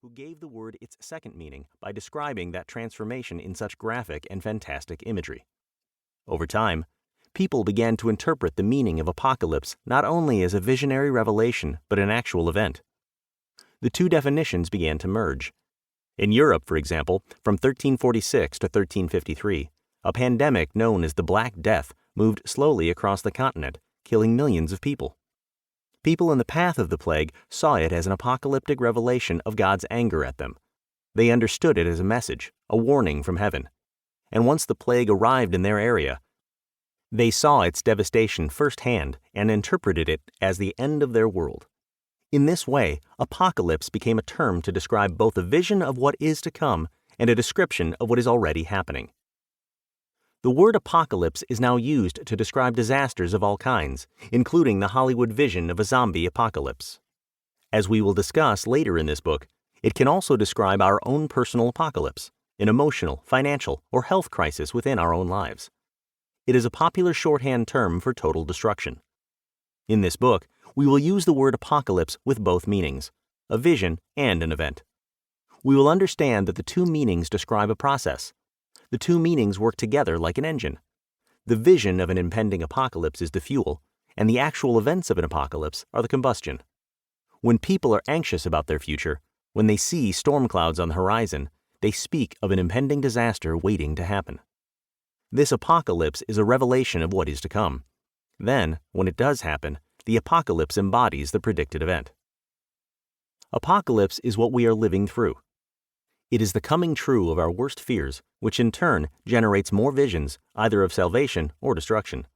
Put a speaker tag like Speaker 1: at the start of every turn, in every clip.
Speaker 1: who gave the word its second meaning by describing that transformation in such graphic and fantastic imagery. Over time, people began to interpret the meaning of apocalypse not only as a visionary revelation but an actual event. The two definitions began to merge. In Europe, for example, from 1346 to 1353, a pandemic known as the Black Death moved slowly across the continent, killing millions of people. People in the path of the plague saw it as an apocalyptic revelation of God's anger at them. They understood it as a message, a warning from heaven. And once the plague arrived in their area, they saw its devastation firsthand and interpreted it as the end of their world. In this way, apocalypse became a term to describe both a vision of what is to come and a description of what is already happening. The word apocalypse is now used to describe disasters of all kinds, including the Hollywood vision of a zombie apocalypse. As we will discuss later in this book, it can also describe our own personal apocalypse, an emotional, financial, or health crisis within our own lives. It is a popular shorthand term for total destruction. In this book, we will use the word apocalypse with both meanings, a vision and an event. We will understand that the two meanings describe a process. The two meanings work together like an engine. The vision of an impending apocalypse is the fuel, and the actual events of an apocalypse are the combustion. When people are anxious about their future, when they see storm clouds on the horizon, they speak of an impending disaster waiting to happen. This apocalypse is a revelation of what is to come. Then, when it does happen, the apocalypse embodies the predicted event. Apocalypse is what we are living through. It is the coming true of our worst fears, which in turn generates more visions, either of salvation or destruction.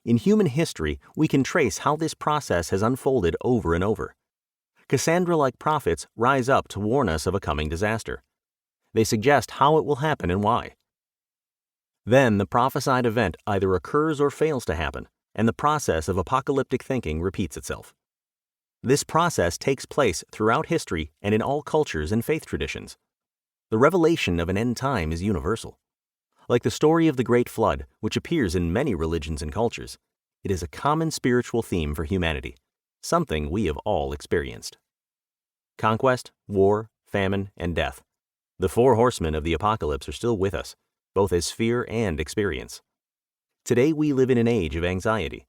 Speaker 1: In human history, we can trace how this process has unfolded over and over. Cassandra-like prophets rise up to warn us of a coming disaster. They suggest how it will happen and why. Then the prophesied event either occurs or fails to happen, and the process of apocalyptic thinking repeats itself. This process takes place throughout history and in all cultures and faith traditions. The revelation of an end time is universal. Like the story of the Great Flood, which appears in many religions and cultures, it is a common spiritual theme for humanity, something we have all experienced. Conquest, war, famine, and death. The four horsemen of the apocalypse are still with us, both as fear and experience. Today we live in an age of anxiety.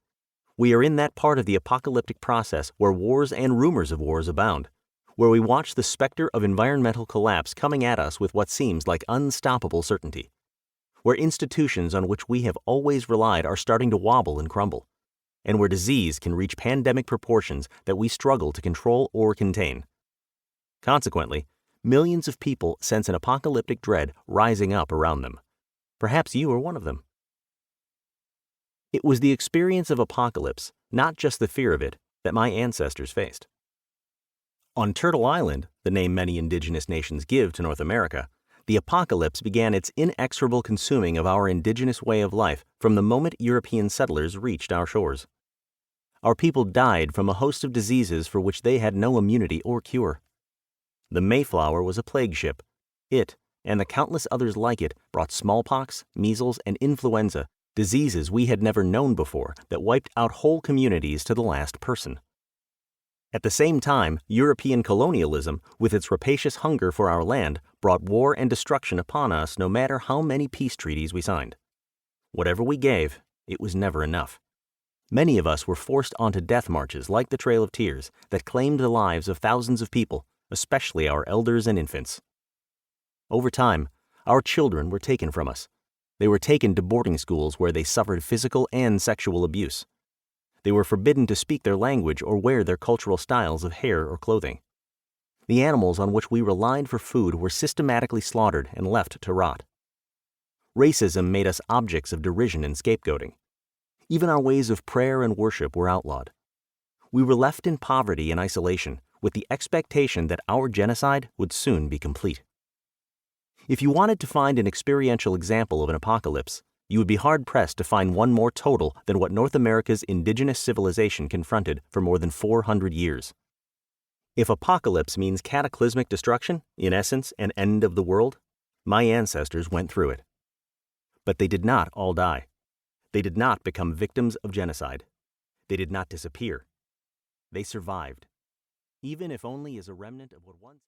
Speaker 1: We are in that part of the apocalyptic process where wars and rumors of wars abound, where we watch the specter of environmental collapse coming at us with what seems like unstoppable certainty, where institutions on which we have always relied are starting to wobble and crumble, and where disease can reach pandemic proportions that we struggle to control or contain. Consequently, millions of people sense an apocalyptic dread rising up around them. Perhaps you are one of them. It was the experience of apocalypse, not just the fear of it, that my ancestors faced. On Turtle Island, the name many indigenous nations give to North America, the apocalypse began its inexorable consuming of our indigenous way of life from the moment European settlers reached our shores. Our people died from a host of diseases for which they had no immunity or cure. The Mayflower was a plague ship. It, and the countless others like it, brought smallpox, measles, and influenza, diseases we had never known before that wiped out whole communities to the last person. At the same time, European colonialism, with its rapacious hunger for our land, brought war and destruction upon us no matter how many peace treaties we signed. Whatever we gave, it was never enough. Many of us were forced onto death marches like the Trail of Tears that claimed the lives of thousands of people, especially our elders and infants. Over time, our children were taken from us. They were taken to boarding schools where they suffered physical and sexual abuse. They were forbidden to speak their language or wear their cultural styles of hair or clothing. The animals on which we relied for food were systematically slaughtered and left to rot. Racism made us objects of derision and scapegoating. Even our ways of prayer and worship were outlawed. We were left in poverty and isolation, with the expectation that our genocide would soon be complete. If you wanted to find an experiential example of an apocalypse, you would be hard-pressed to find one more total than what North America's indigenous civilization confronted for more than 400 years. If apocalypse means cataclysmic destruction, in essence an end of the world, my ancestors went through it. But they did not all die. They did not become victims of genocide. They did not disappear. They survived, even if only as a remnant of what once